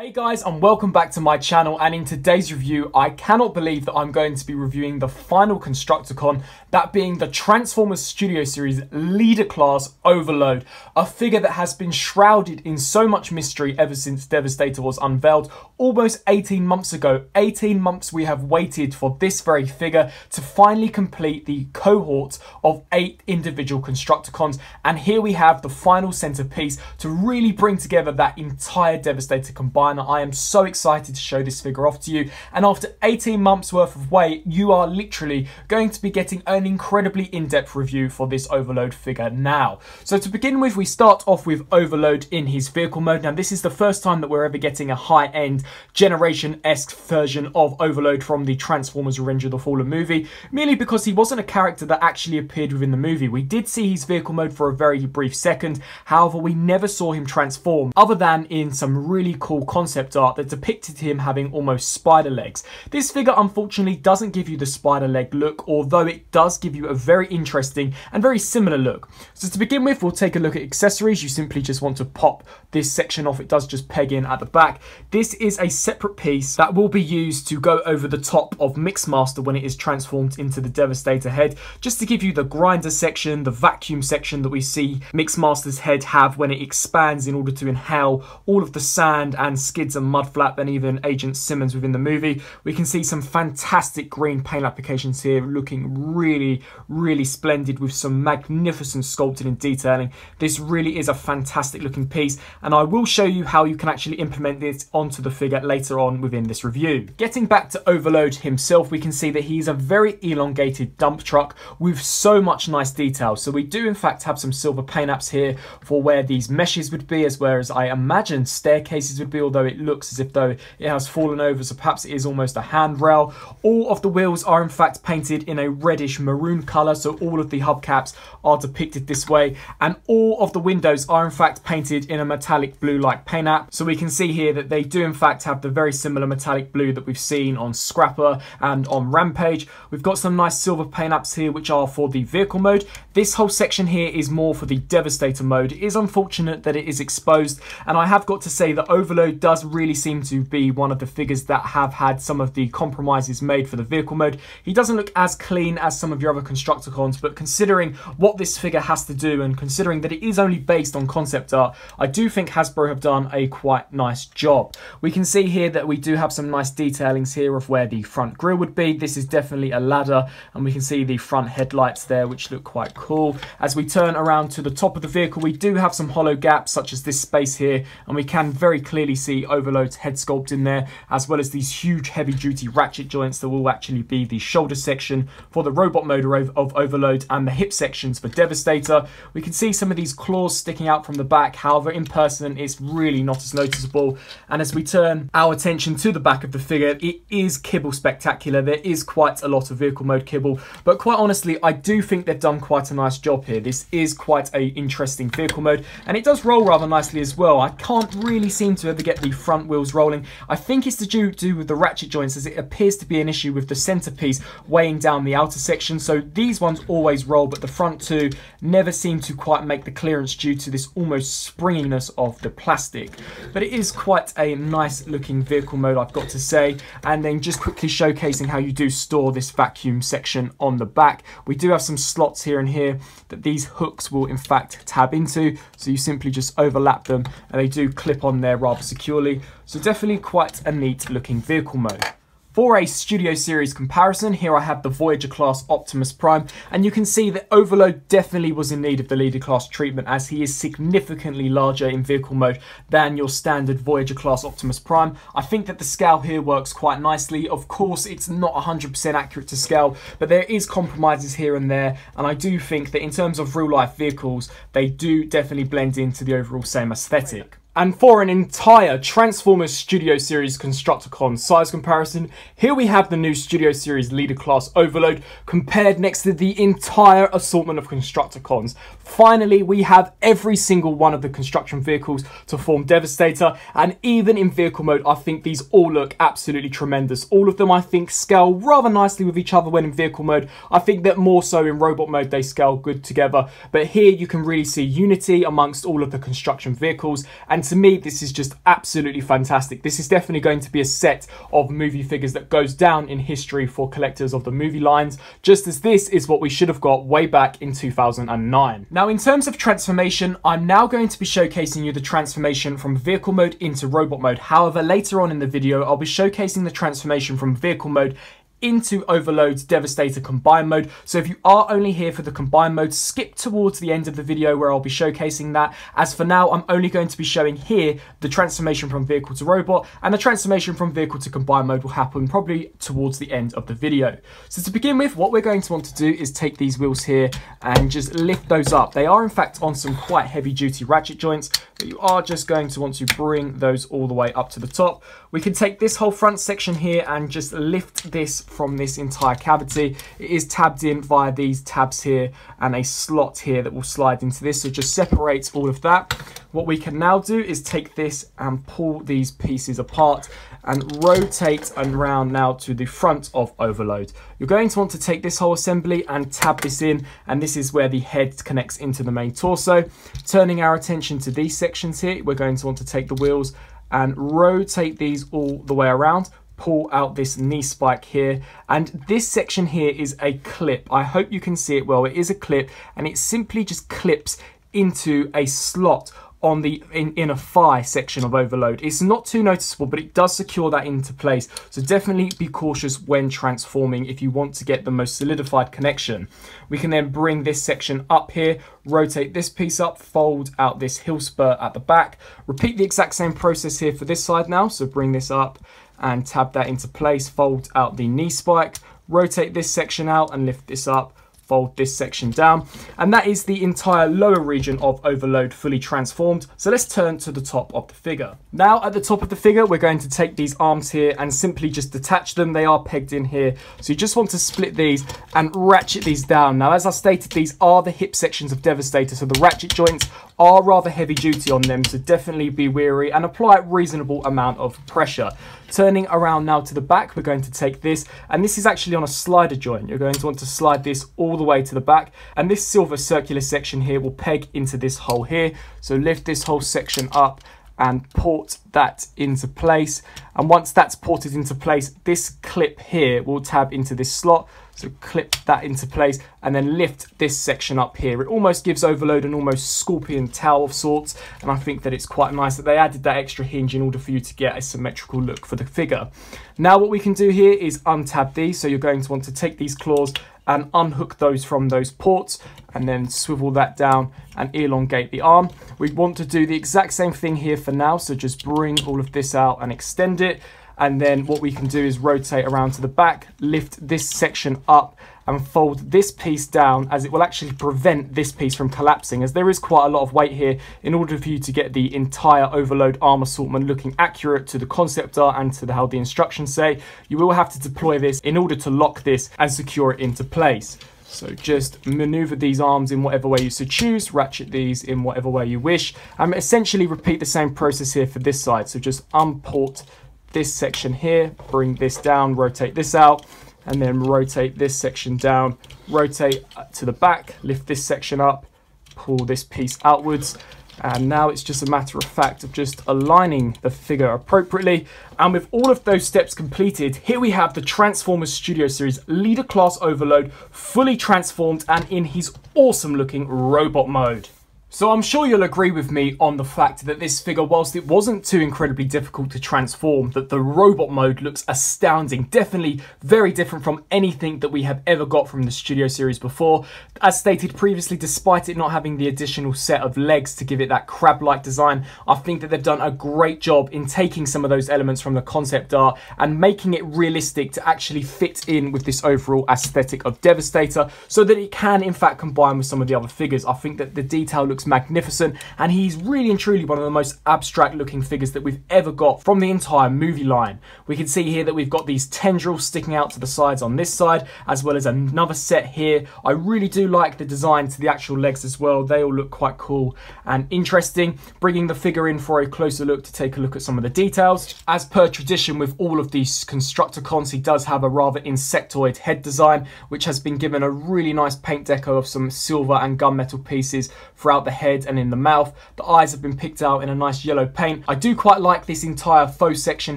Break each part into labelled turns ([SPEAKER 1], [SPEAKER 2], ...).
[SPEAKER 1] Hey guys, and welcome back to my channel, and in today's review I cannot believe that I'm going to be reviewing the final Constructicon, that being the Transformers Studio Series Leader Class Overload, a figure that has been shrouded in so much mystery ever since Devastator was unveiled almost 18 months ago. 18 months we have waited for this very figure to finally complete the cohort of 8 individual Constructicons, and here we have the final centerpiece to really bring together that entire Devastator combined. I am so excited to show this figure off to you, and after 18 months worth of wait, you are literally going to be getting an incredibly in-depth review for this Overload figure now. So to begin with, we start off with Overload in his vehicle mode. Now this is the first time that we're ever getting a high-end Generation-esque version of Overload from the Transformers Revenge of the Fallen movie, merely because he wasn't a character that actually appeared within the movie. We did see his vehicle mode for a very brief second, however we never saw him transform, other than in some really cool concept art that depicted him having almost spider legs. This figure unfortunately doesn't give you the spider leg look, although it does give you a very interesting and very similar look. So to begin with, we'll take a look at accessories. You simply just want to pop this section off. It does just peg in at the back. This is a separate piece that will be used to go over the top of Mixmaster when it is transformed into the Devastator head, just to give you the grinder section, the vacuum section that we see Mixmaster's head have when it expands in order to inhale all of the sand and skids and mudflap, and even Agent Simmons within the movie. We can see some fantastic green paint applications here, looking really splendid, with some magnificent sculpting and detailing. This really is a fantastic looking piece, and I will show you how you can actually implement this onto the figure later on within this review. Getting back to Overload himself, we can see that he's a very elongated dump truck with so much nice detail. So we do in fact have some silver paint apps here for where these meshes would be, as well as I imagine staircases would be, although it looks as if though it has fallen over, so perhaps it is almost a handrail. All of the wheels are in fact painted in a reddish maroon colour, so all of the hubcaps are depicted this way, and all of the windows are in fact painted in a metallic blue like paint app. So we can see here that they do in fact have the very similar metallic blue that we've seen on Scrapper and on Rampage. We've got some nice silver paint apps here which are for the vehicle mode. This whole section here is more for the Devastator mode. It is unfortunate that it is exposed, and I have got to say that Overload does really seem to be one of the figures that have had some of the compromises made for the vehicle mode. He doesn't look as clean as some of your other Constructicons, but considering what this figure has to do, and considering that it is only based on concept art, I do think Hasbro have done a quite nice job. We can see here that we do have some nice detailings here of where the front grille would be. This is definitely a ladder, and we can see the front headlights there, which look quite cool. As we turn around to the top of the vehicle, we do have some hollow gaps such as this space here, and we can very clearly see Overload's head sculpt in there, as well as these huge heavy duty ratchet joints that will actually be the shoulder section for the robot motor of Overload, and the hip sections for Devastator. We can see some of these claws sticking out from the back, however in person it's really not as noticeable. And as we turn our attention to the back of the figure, it is kibble spectacular. There is quite a lot of vehicle mode kibble, but quite honestly I do think they've done quite a nice job here. This is quite a interesting vehicle mode, and it does roll rather nicely as well. I can't really seem to ever get the front wheels rolling. I think it's to do with the ratchet joints, as it appears to be an issue with the centerpiece weighing down the outer section. So these ones always roll, but the front two never seem to quite make the clearance due to this almost springiness of the plastic. But it is quite a nice looking vehicle mode, I've got to say. And then just quickly showcasing how you do store this vacuum section on the back. We do have some slots here and here that these hooks will in fact tab into, so you simply just overlap them and they do clip on there rather securely. So definitely quite a neat looking vehicle mode. For a Studio Series comparison, here I have the Voyager class Optimus Prime, and you can see that Overload definitely was in need of the Leader class treatment, as he is significantly larger in vehicle mode than your standard Voyager class Optimus Prime. I think that the scale here works quite nicely. Of course, it's not 100% accurate to scale, but there is compromises here and there, and I do think that in terms of real life vehicles, they do definitely blend into the overall same aesthetic. And for an entire Transformers Studio Series Constructicon size comparison, here we have the new Studio Series Leader Class Overload compared next to the entire assortment of Constructicons. Finally, we have every single one of the construction vehicles to form Devastator, and even in vehicle mode, I think these all look absolutely tremendous. All of them, I think, scale rather nicely with each other when in vehicle mode. I think that more so in robot mode, they scale good together. But here you can really see unity amongst all of the construction vehicles, and to me, this is just absolutely fantastic. This is definitely going to be a set of movie figures that goes down in history for collectors of the movie lines, just as this is what we should have got way back in 2009. Now, in terms of transformation, I'm now going to be showcasing you the transformation from vehicle mode into robot mode. However, later on in the video, I'll be showcasing the transformation from vehicle mode into Overload's Devastator combined mode. So if you are only here for the combined mode, skip towards the end of the video where I'll be showcasing that. As for now, I'm only going to be showing here the transformation from vehicle to robot, and the transformation from vehicle to combined mode will happen probably towards the end of the video. So to begin with, what we're going to want to do is take these wheels here and just lift those up. They are in fact on some quite heavy duty ratchet joints, but you are just going to want to bring those all the way up to the top. We can take this whole front section here and just lift this from this entire cavity. It is tabbed in via these tabs here and a slot here that will slide into this, so just separates all of that. What we can now do is take this and pull these pieces apart and rotate around now to the front of Overload. You're going to want to take this whole assembly and tab this in, and this is where the head connects into the main torso. Turning our attention to these sections here, we're going to want to take the wheels and rotate these all the way around. Pull out this knee spike here, and this section here is a clip. I hope you can see it well. It is a clip, and it simply just clips into a slot on the inner thigh section of Overload. It's not too noticeable, but it does secure that into place. So definitely be cautious when transforming if you want to get the most solidified connection. We can then bring this section up here, rotate this piece up, fold out this heel spur at the back. Repeat the exact same process here for this side now. So bring this up and tab that into place, fold out the knee spike, rotate this section out and lift this up, fold this section down, and that is the entire lower region of Overload fully transformed. So let's turn to the top of the figure. Now at the top of the figure, we're going to take these arms here and simply just detach them. They are pegged in here, so you just want to split these and ratchet these down. Now, as I stated, these are the hip sections of Devastator, so the ratchet joints are rather heavy duty on them, so definitely be wary and apply a reasonable amount of pressure. Turning around now to the back, we're going to take this, and this is actually on a slider joint. You're going to want to slide this all the way to the back, and this silver circular section here will peg into this hole here. So lift this whole section up and port that into place, and once that's ported into place, this clip here will tab into this slot. So clip that into place and then lift this section up here. It almost gives Overload an almost scorpion tail of sorts, and I think that it's quite nice that they added that extra hinge in order for you to get a symmetrical look for the figure. Now what we can do here is untab these, so you're going to want to take these claws and unhook those from those ports and then swivel that down and elongate the arm. We want to do the exact same thing here for now, so just bring all of this out and extend it. And then what we can do is rotate around to the back, lift this section up and fold this piece down, as it will actually prevent this piece from collapsing, as there is quite a lot of weight here. In order for you to get the entire Overload arm assortment looking accurate to the concept art and to how the instructions say, you will have to deploy this in order to lock this and secure it into place. So just maneuver these arms in whatever way you so choose, ratchet these in whatever way you wish, and essentially repeat the same process here for this side. So just unport this section here, bring this down, rotate this out, and then rotate this section down, rotate to the back, lift this section up, pull this piece outwards, and now it's just a matter of fact of just aligning the figure appropriately. And with all of those steps completed, here we have the Transformers Studio Series Leader Class Overload fully transformed and in his awesome looking robot mode. So I'm sure you'll agree with me on the fact that this figure, whilst it wasn't too incredibly difficult to transform, that the robot mode looks astounding. Definitely very different from anything that we have ever got from the Studio Series before. As stated previously, despite it not having the additional set of legs to give it that crab-like design, I think that they've done a great job in taking some of those elements from the concept art and making it realistic to actually fit in with this overall aesthetic of Devastator, so that it can in fact combine with some of the other figures. I think that the detail looks looks magnificent, and he's really and truly one of the most abstract looking figures that we've ever got from the entire movie line. We can see here that we've got these tendrils sticking out to the sides on this side, as well as another set here. I really do like the design to the actual legs as well. They all look quite cool and interesting. Bringing the figure in for a closer look to take a look at some of the details. As per tradition with all of these Constructicons, he does have a rather insectoid head design, which has been given a really nice paint deco of some silver and gunmetal pieces throughout the head and in the mouth. The eyes have been picked out in a nice yellow paint. I do quite like this entire faux section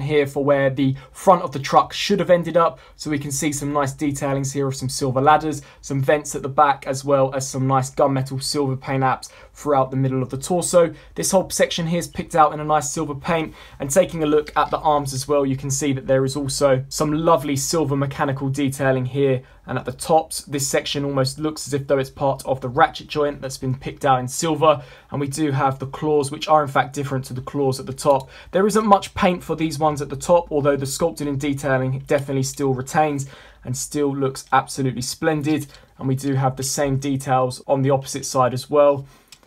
[SPEAKER 1] here for where the front of the truck should have ended up, so we can see some nice detailings here of some silver ladders, some vents at the back, as well as some nice gunmetal silver paint apps throughout the middle of the torso. This whole section here is picked out in a nice silver paint, and taking a look at the arms as well, you can see that there is also some lovely silver mechanical detailing here, and at the tops this section almost looks as if though it's part of the ratchet joint that's been picked out in silver. And we do have the claws, which are in fact different to the claws at the top. There isn't much paint for these ones at the top, although the sculpting and detailing definitely still retains and still looks absolutely splendid. And we do have the same details on the opposite side as well.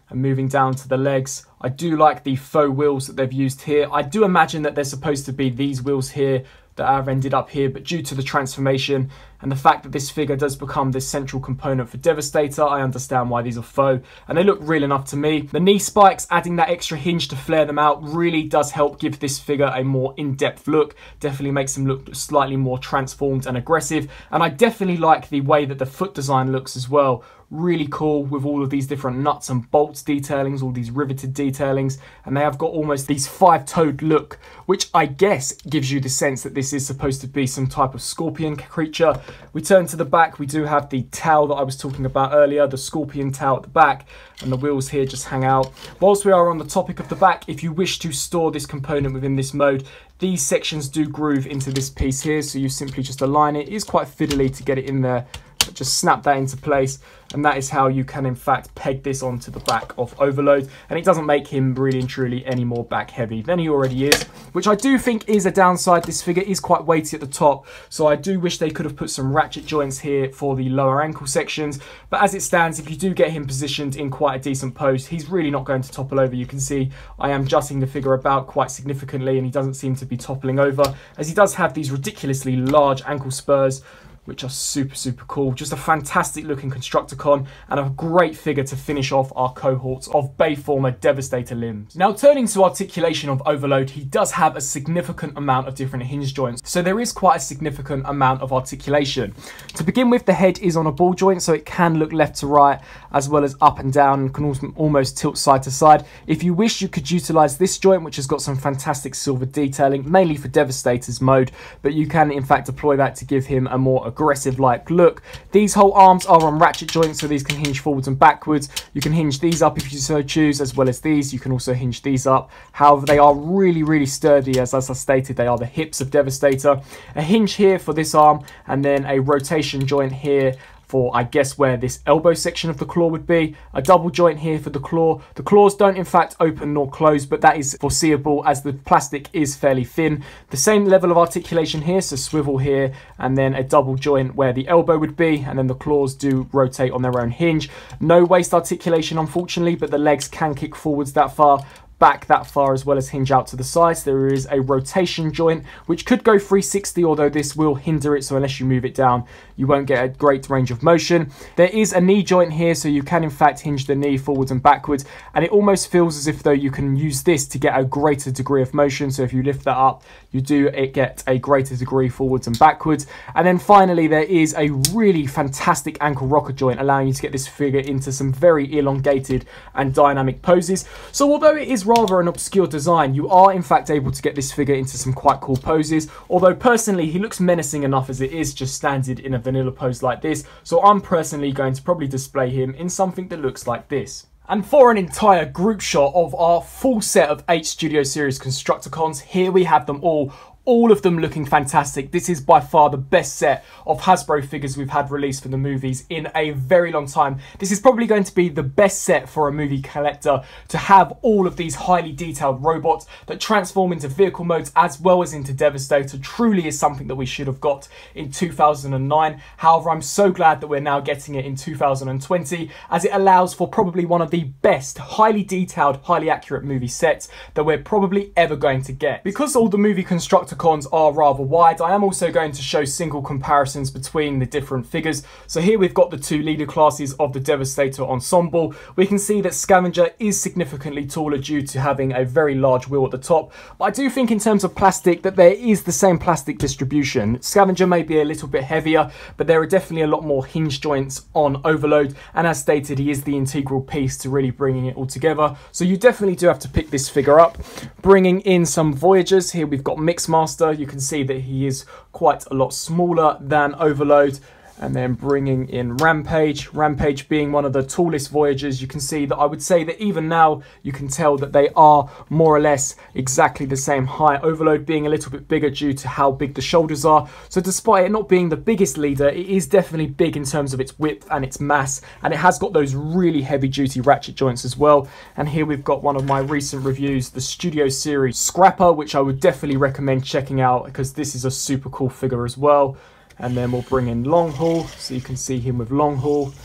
[SPEAKER 1] And moving down to the legs, I do like the faux wheels that they've used here. I do imagine that they're supposed to be these wheels here that have ended up here, but due to the transformation and the fact that this figure does become this central component for Devastator, I understand why these are faux, and they look real enough to me. The knee spikes, adding that extra hinge to flare them out, really does help give this figure a more in-depth look. Definitely makes them look slightly more transformed and aggressive, and I definitely like the way that the foot design looks as well. Really cool with all of these different nuts and bolts detailings, all these riveted detailings, and they have got almost these five-toed look, which I guess gives you the sense that this is supposed to be some type of scorpion creature. We turn to the back, we do have the tail that I was talking about earlier, the scorpion tail at the back, and the wheels here just hang out. Whilst we are on the topic of the back, if you wish to store this component within this mode, these sections do groove into this piece here, so you simply just align it. It is quite fiddly to get it in there. Just snap that into place, and that is how you can in fact peg this onto the back of Overload, and it doesn't make him really and truly any more back heavy than he already is, which I do think is a downside. This figure is quite weighty at the top, so I do wish they could have put some ratchet joints here for the lower ankle sections, but as it stands, if you do get him positioned in quite a decent pose, he's really not going to topple over. You can see I am jutting the figure about quite significantly, and he doesn't seem to be toppling over, as he does have these ridiculously large ankle spurs, which are super cool. Just a fantastic looking Constructicon, and a great figure to finish off our cohorts of Bayformer Devastator limbs. Now turning to articulation of Overload, he does have a significant amount of different hinge joints, so there is quite a significant amount of articulation. To begin with, the head is on a ball joint, so it can look left to right as well as up and down, and can almost tilt side to side. If you wish, you could utilize this joint, which has got some fantastic silver detailing, mainly for Devastator's mode, but you can in fact deploy that to give him a more aggressive like look. These whole arms are on ratchet joints, so these can hinge forwards and backwards. You can hinge these up if you so choose, as well as these. You can also hinge these up. However, they are really sturdy, as I stated, they are the hips of Devastator. A hinge here for this arm, and then a rotation joint here for, I guess, where this elbow section of the claw would be. A double joint here for the claw. The claws don't in fact open nor close, but that is foreseeable as the plastic is fairly thin. The same level of articulation here, so swivel here, and then a double joint where the elbow would be, and then the claws do rotate on their own hinge. No waist articulation, unfortunately, but the legs can kick forwards that far, back that far, as well as hinge out to the sides. There is a rotation joint which could go 360, although this will hinder it, so unless you move it down you won't get a great range of motion. There is a knee joint here, so you can in fact hinge the knee forwards and backwards, and it almost feels as if though you can use this to get a greater degree of motion. So if you lift that up, you do get a greater degree forwards and backwards. And then finally, there is a really fantastic ankle rocker joint, allowing you to get this figure into some very elongated and dynamic poses. So although it is rather an obscure design, you are in fact able to get this figure into some quite cool poses, although personally he looks menacing enough as it is just standard in a vanilla pose like this, so I'm personally going to probably display him in something that looks like this. And for an entire group shot of our full set of 8 Studio Series Constructicons, here we have them all all of them looking fantastic. This is by far the best set of Hasbro figures we've had released for the movies in a very long time. This is probably going to be the best set for a movie collector, to have all of these highly detailed robots that transform into vehicle modes as well as into Devastator. Truly is something that we should have got in 2009. However, I'm so glad that we're now getting it in 2020, as it allows for probably one of the best, highly detailed, highly accurate movie sets that we're probably ever going to get. Because all the movie Constructicons are rather wide, I am also going to show single comparisons between the different figures. So here we've got the two leader classes of the Devastator ensemble. We can see that Scavenger is significantly taller due to having a very large wheel at the top, but I do think in terms of plastic that there is the same plastic distribution. Scavenger may be a little bit heavier, but there are definitely a lot more hinge joints on Overload, and as stated, he is the integral piece to really bringing it all together. So you definitely do have to pick this figure up. Bringing in some Voyagers, here we've got Mixmaster. You can see that he is quite a lot smaller than Overload. And then bringing in Rampage. Rampage being one of the tallest Voyagers. You can see that I would say that even now you can tell that they are more or less exactly the same height. Overload being a little bit bigger due to how big the shoulders are. So despite it not being the biggest leader, it is definitely big in terms of its width and its mass. And it has got those really heavy duty ratchet joints as well. And here we've got one of my recent reviews, the Studio Series Scrapper, which I would definitely recommend checking out because this is a super cool figure as well. And then we'll bring in Long Haul, so you can see him with Long Haul.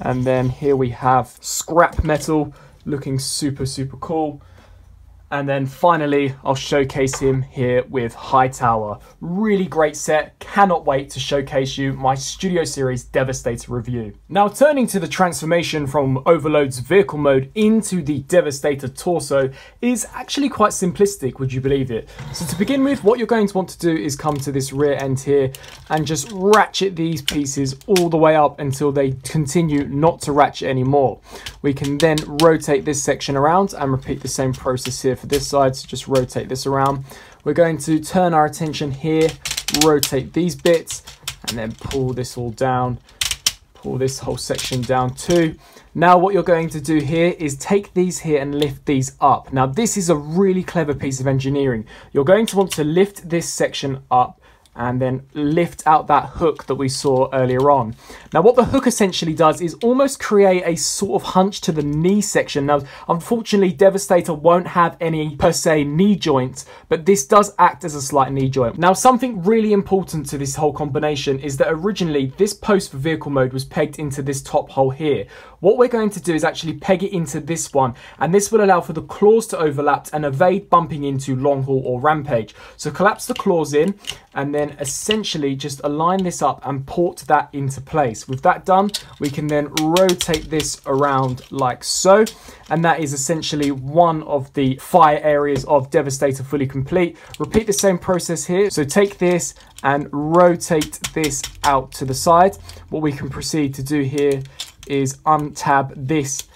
[SPEAKER 1] And then here we have Scrap Metal, looking super, super cool. And then finally, I'll showcase him here with Hightower. Really great set. Cannot wait to showcase you my Studio Series Devastator review. Now, turning to the transformation from Overload's vehicle mode into the Devastator torso is actually quite simplistic, would you believe it? So to begin with, what you're going to want to do is come to this rear end here and just ratchet these pieces all the way up until they continue not to ratchet anymore. We can then rotate this section around and repeat the same process here for this side. So just rotate this around. We're going to turn our attention here, rotate these bits, and then pull this all down, pull this whole section down too. Now what you're going to do here is take these here and lift these up. Now this is a really clever piece of engineering. You're going to want to lift this section up and then lift out that hook that we saw earlier on. Now what the hook essentially does is almost create a sort of hunch to the knee section. Now unfortunately Devastator won't have any per se knee joints, but this does act as a slight knee joint. Now something really important to this whole combination is that originally this post for vehicle mode was pegged into this top hole here. What we're going to do is actually peg it into this one, and this will allow for the claws to overlap and evade bumping into Long Haul or Rampage. So collapse the claws in and then essentially just align this up and port that into place. With that done, we can then rotate this around like so, and that is essentially one of the fire areas of Devastator fully complete. Repeat the same process here. So take this and rotate this out to the side. What we can proceed to do here is untab this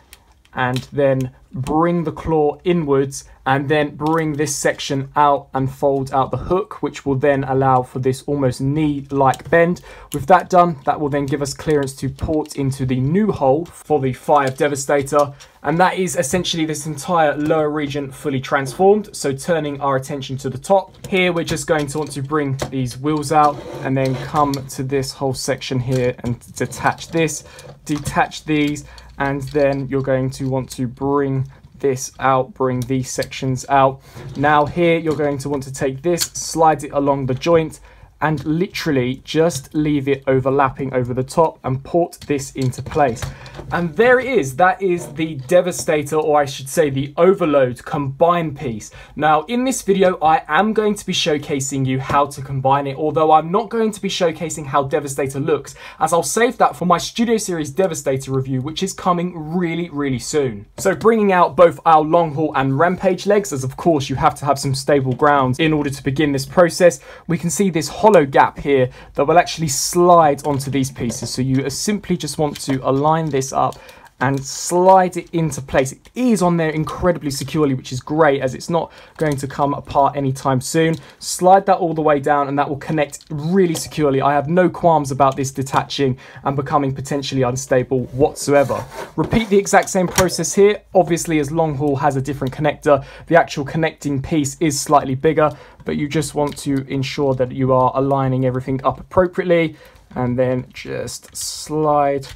[SPEAKER 1] and then bring the claw inwards and then bring this section out and fold out the hook, which will then allow for this almost knee-like bend. With that done, that will then give us clearance to port into the new hole for the Fire Devastator. And that is essentially this entire lower region fully transformed. So turning our attention to the top, here we're just going to want to bring these wheels out and then come to this whole section here and detach this, detach these, and then you're going to want to bring this out, bring these sections out. Now here you're going to want to take this, slide it along the joint, and literally just leave it overlapping over the top and port this into place. And there it is. That is the Devastator, or I should say the Overload combined piece. Now in this video I am going to be showcasing you how to combine it, although I'm not going to be showcasing how Devastator looks, as I'll save that for my Studio Series Devastator review, which is coming really soon. So bringing out both our Long Haul and Rampage legs, as of course you have to have some stable ground in order to begin this process, we can see this hollow gap here that will actually slide onto these pieces. So you simply just want to align this up and slide it into place. It is on there incredibly securely, which is great as it's not going to come apart anytime soon. Slide that all the way down and that will connect really securely. I have no qualms about this detaching and becoming potentially unstable whatsoever. Repeat the exact same process here. Obviously, as long haul has a different connector, the actual connecting piece is slightly bigger, but you just want to ensure that you are aligning everything up appropriately, and then just slide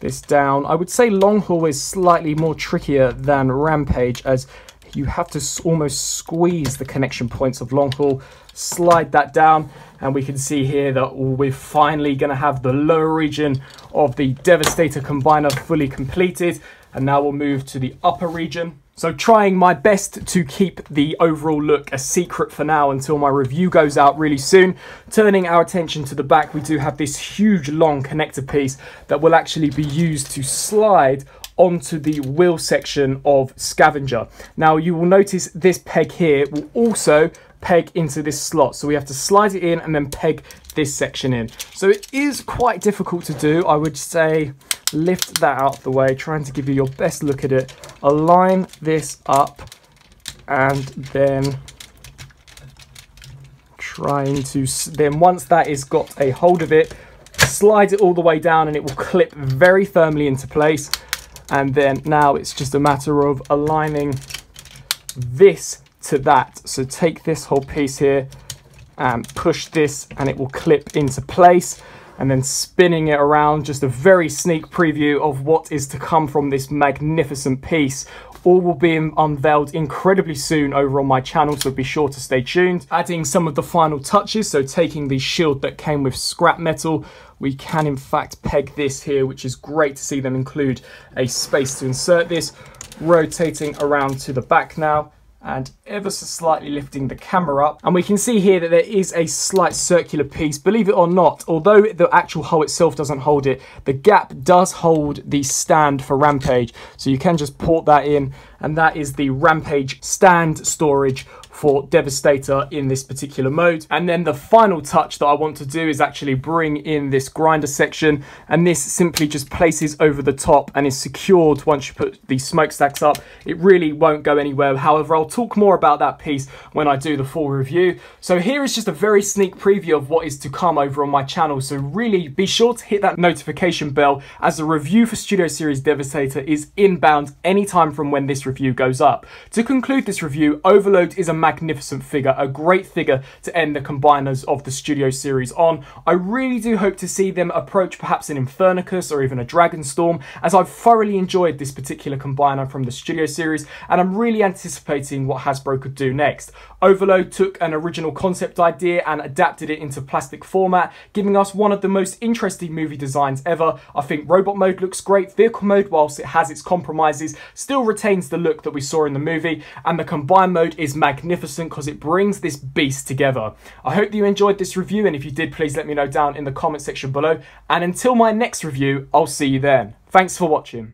[SPEAKER 1] this down. I would say long haul is slightly more trickier than Rampage, as you have to almost squeeze the connection points of long haul. Slide that down, and we can see here that we're finally going to have the lower region of the Devastator combiner fully completed, and now we'll move to the upper region. So trying my best to keep the overall look a secret for now until my review goes out really soon. Turning our attention to the back, we do have this huge long connector piece that will actually be used to slide onto the wheel section of Scavenger. Now you will notice this peg here will also peg into this slot, so we have to slide it in and then peg this section in. So it is quite difficult to do. I would say lift that out of the way, trying to give you your best look at it. Align this up and then once that is got a hold of it, slide it all the way down and it will clip very firmly into place. And then now it's just a matter of aligning this to that. So take this whole piece here and push this and it will clip into place, and then spinning it around. Just a very sneak preview of what is to come from this magnificent piece. All will be unveiled incredibly soon over on my channel, so be sure to stay tuned. Adding some of the final touches, so taking the shield that came with scrap metal, we can in fact peg this here, which is great to see them include a space to insert this. Rotating around to the back now, and ever so slightly lifting the camera up. And we can see here that there is a slight circular piece. Believe it or not, although the actual hull itself doesn't hold it, the gap does hold the stand for Rampage. So you can just port that in, and that is the Rampage stand storage for Devastator in this particular mode. And then the final touch that I want to do is actually bring in this grinder section, and this simply just places over the top and is secured once you put the smokestacks up. It really won't go anywhere. However, I'll talk more about that piece when I do the full review. So here is just a very sneak preview of what is to come over on my channel, so really be sure to hit that notification bell, as the review for Studio Series Devastator is inbound anytime from when this review goes up. To conclude this review, Overload is a magnificent figure, a great figure to end the combiners of the Studio Series on. I really do hope to see them approach perhaps an Infernicus or even a Dragonstorm, as I've thoroughly enjoyed this particular combiner from the Studio Series, and I'm really anticipating what Hasbro could do next. Overload took an original concept idea and adapted it into plastic format, giving us one of the most interesting movie designs ever. I think robot mode looks great. Vehicle mode, whilst it has its compromises, still retains the look that we saw in the movie, and the combine mode is magnificent because it brings this beast together. I hope that you enjoyed this review, and if you did, please let me know down in the comment section below, and until my next review, I'll see you then. Thanks for watching.